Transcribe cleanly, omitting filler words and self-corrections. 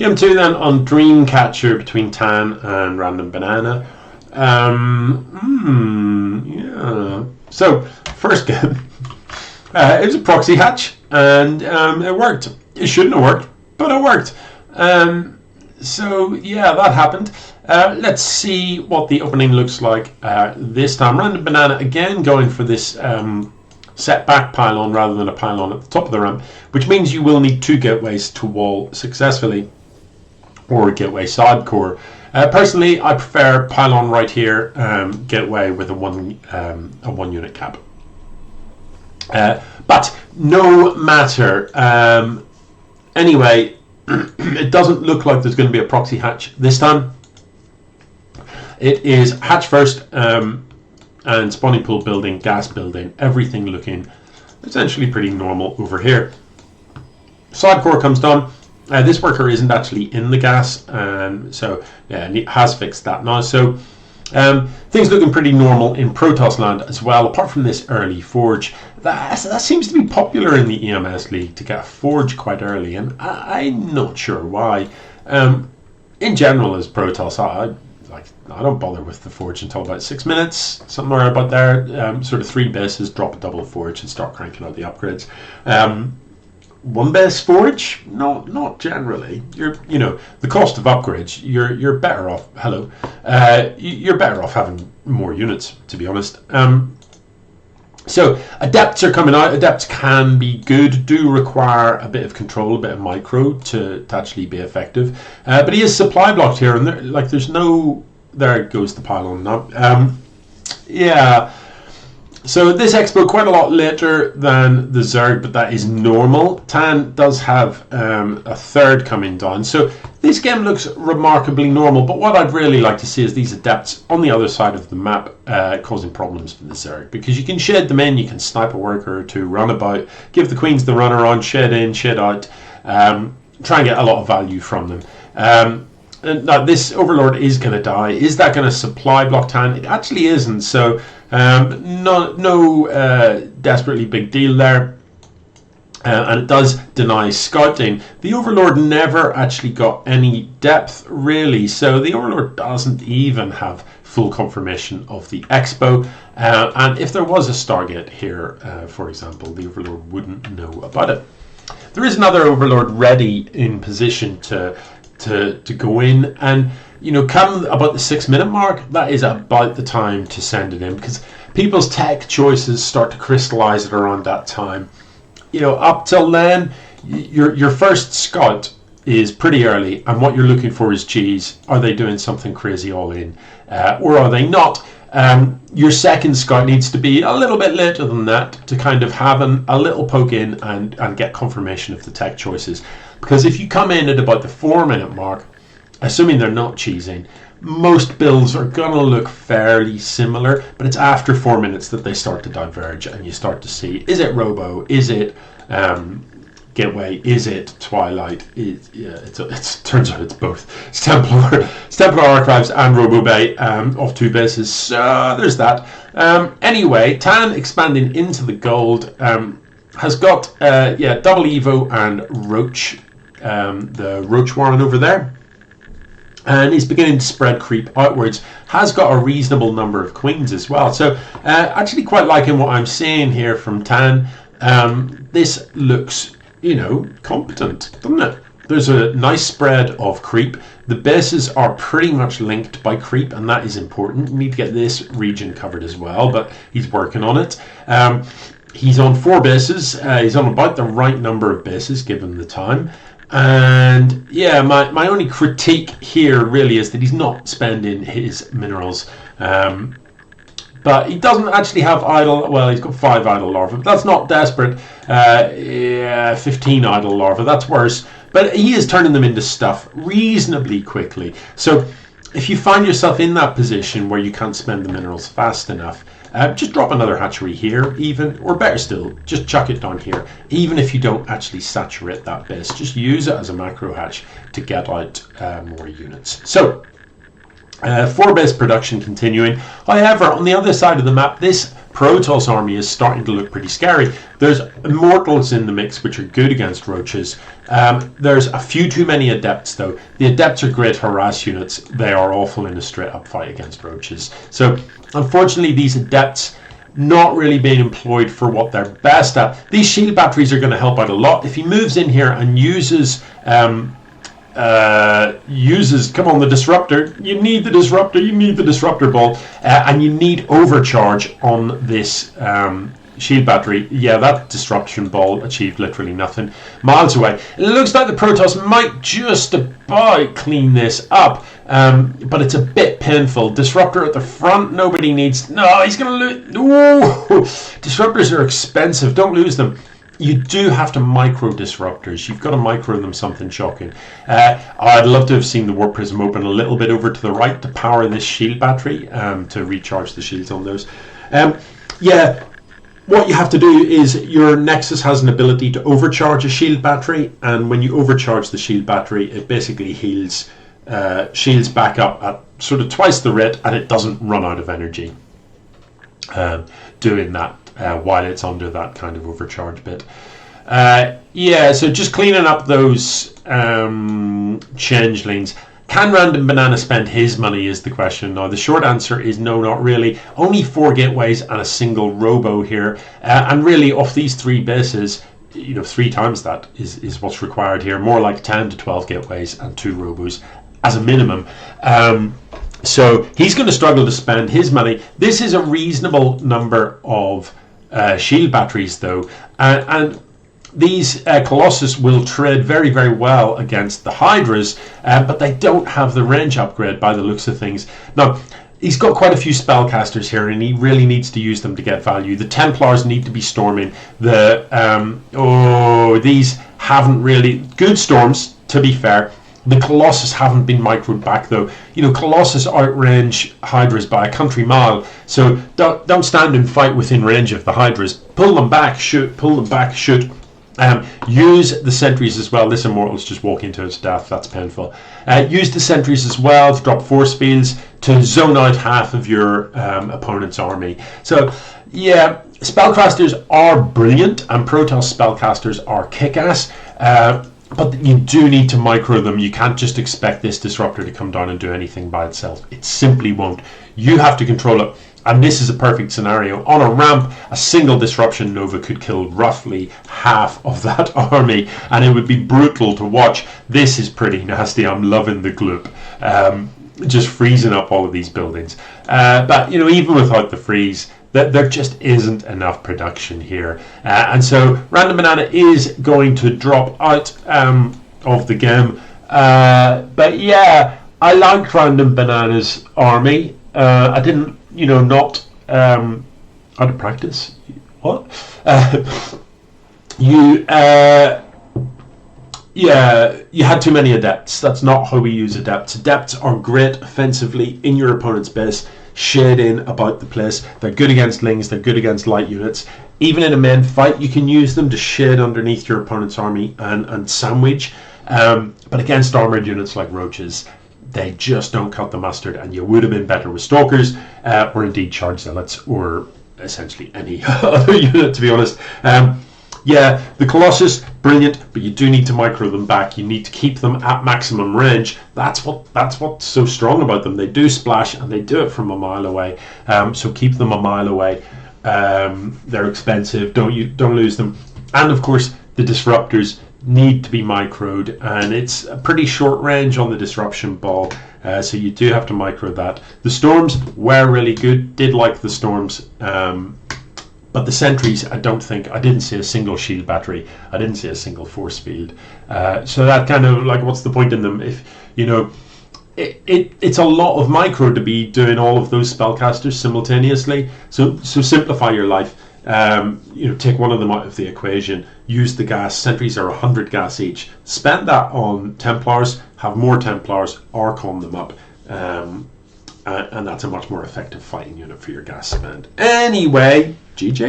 Game 2 then on Dreamcatcher between Tahn and RandomBanana. Yeah. So, first game, it was a proxy hatch, and it worked. It shouldn't have worked, but it worked. So, yeah, that happened. Let's see what the opening looks like this time. RandomBanana again going for this set back pylon rather than a pylon at the top of the ramp, which means you will need 2 gateways to wall successfully, or gateway side core. Personally, I prefer pylon right here, gateway with a one unit cap. But no matter. Anyway, it doesn't look like there's going to be a proxy hatch this time. It is hatch first, and spawning pool building, gas building, everything looking essentially pretty normal over here. Side core comes down. This worker isn't actually in the gas, so yeah, it has fixed that now. So things looking pretty normal in Protoss land as well, apart from this early forge. That seems to be popular in the EMS League, to get a forge quite early, and I'm not sure why. In general, as Protoss, I don't bother with the forge until about 6 minutes, somewhere about there. Sort of 3 bases, drop a double forge, and start cranking out the upgrades. 1 base forge? No, not generally. The cost of upgrades. You're better off. Hello. You're better off having more units, to be honest. So adepts are coming out. Adepts can be good. Do require a bit of control, a bit of micro to actually be effective. But he is supply blocked here, and there's no. There goes the pylon now. Yeah. So this expo quite a lot later than the Zerg, but that is normal. Tahn does have a third coming down. So this game looks remarkably normal, but what I'd really like to see is these adepts on the other side of the map causing problems for the Zerg, because you can shed them in, you can snipe a worker or 2, run about, give the queens the run around, shed in, shed out, try and get a lot of value from them. Now this Overlord is going to die. Is that going to supply block Tahn? It actually isn't, so no desperately big deal there. And it does deny scouting. The Overlord never actually got any depth, really, so the Overlord doesn't even have full confirmation of the expo. And if there was a Stargate here, for example, the Overlord wouldn't know about it. There is another Overlord ready in position to go in, and come about the 6 minute mark, that is about the time to send it in, because people's tech choices start to crystallize at around that time. Up till then, your first scout is pretty early, and what you're looking for is cheese. Are they doing something crazy all in, or are they not? Your second scout needs to be a little bit later than that to kind of have a little poke in and get confirmation of the tech choices. Because if you come in at about the 4 minute mark, assuming they're not cheesing, most builds are going to look fairly similar, but it's after 4 minutes that they start to diverge, and you start to see, is it Robo, is it Gateway, is it Twilight? It turns out it's both. It's Templar Archives and Robo Bay off 2 bases, so there's that. Anyway, Tahn expanding into the gold, has got double Evo and Roach, the Roach Warren over there, and he's beginning to spread creep outwards. Has got a reasonable number of queens as well, so actually quite liking what I'm seeing here from Tahn. This looks competent, doesn't it? There's a nice spread of creep. The bases are pretty much linked by creep, and that is important. You need to get this region covered as well, but he's working on it. He's on 4 bases. He's on about the right number of bases given the time. And yeah, my only critique here really is that he's not spending his minerals. But he doesn't actually have idle. Well, he's got 5 idle larvae. But that's not desperate. 15 idle larvae. That's worse. But he is turning them into stuff reasonably quickly. So if you find yourself in that position where you can't spend the minerals fast enough, just drop another hatchery here, even, or better still, just chuck it down here. Even if you don't actually saturate that base, just use it as a macro hatch to get out more units. So 4 base production continuing. However, on the other side of the map, this Protoss army is starting to look pretty scary. There's Immortals in the mix, which are good against roaches. There's a few too many Adepts, though. The Adepts are great harass units. They are awful in a straight-up fight against roaches. So, unfortunately, these Adepts not really being employed for what they're best at. These shield batteries are going to help out a lot. If he moves in here and uses the disruptor, you need the disruptor ball, and you need overcharge on this shield battery. Yeah, that disruption ball achieved literally nothing. Miles away. It looks like the Protoss might just about clean this up, but it's a bit painful. Disruptor at the front, nobody needs. No, he's going to lose. Ooh, disruptors are expensive. Don't lose them. You do have to micro disruptors. You've got to micro them something shocking. I'd love to have seen the Warp Prism open a little bit over to the right to power this shield battery, to recharge the shields on those. Yeah, what you have to do is your Nexus has an ability to overcharge a shield battery, and when you overcharge the shield battery, it basically heals shields back up at sort of twice the rate, and it doesn't run out of energy doing that. While it's under that kind of overcharge bit. Yeah, so just cleaning up those changelings. Can RandomBanana spend his money is the question. Now, the short answer is no, not really. Only 4 gateways and a single robo here. And really, off these 3 bases, 3 times that is what's required here. More like 10 to 12 gateways and 2 robos as a minimum. So he's going to struggle to spend his money. This is a reasonable number of shield batteries, though, and these Colossus will trade very, very well against the Hydras, but they don't have the range upgrade by the looks of things. Now, he's got quite a few spellcasters here, and he really needs to use them to get value. The Templars need to be storming. These haven't really good storms, to be fair. The Colossus haven't been microed back, though. Colossus outrange Hydras by a country mile, so don't stand and fight within range of the Hydras. Pull them back, shoot. Pull them back, shoot. Use the sentries as well. This Immortal's just walking to his death. That's painful. Use the sentries as well to drop force fields to zone out half of your opponent's army. So, yeah, spellcasters are brilliant, and Protoss spellcasters are kick-ass. But you do need to micro them. You can't just expect this disruptor to come down and do anything by itself. It simply won't. You have to control it. And this is a perfect scenario. On a ramp, a single disruption nova could kill roughly half of that army, and it would be brutal to watch. This is pretty nasty. I'm loving the gloop. Just freezing up all of these buildings. But even without the freeze, there just isn't enough production here, and so RandomBanana is going to drop out of the game. But yeah, I liked RandomBanana's army. I didn't, not out of practice. What? You had too many Adepts. That's not how we use Adepts. Adepts are great offensively in your opponent's base, shading about the place. They're good against Lings, they're good against light units. Even in a main fight, you can use them to shade underneath your opponent's army and sandwich. But against armored units like roaches, they just don't cut the mustard, and you would have been better with Stalkers, or indeed Charge Zealots, or essentially any other unit, to be honest. Yeah, the Colossus, brilliant, but you do need to micro them back. You need to keep them at maximum range. That's what's so strong about them. They do splash, and they do it from a mile away. So keep them a mile away. They're expensive. Don't lose them. And of course, the disruptors need to be microed, and it's a pretty short range on the disruption ball. So you do have to micro that. The storms were really good. Did like the storms. But the sentries, I didn't see a single shield battery. I didn't see a single force field. So that kind of what's the point in them? If it's a lot of micro to be doing all of those spellcasters simultaneously. So simplify your life. Take one of them out of the equation. Use the gas. Sentries are 100 gas each. Spend that on Templars. Have more Templars. Archon them up. And that's a much more effective fighting unit for your gas spend. Anyway, GG.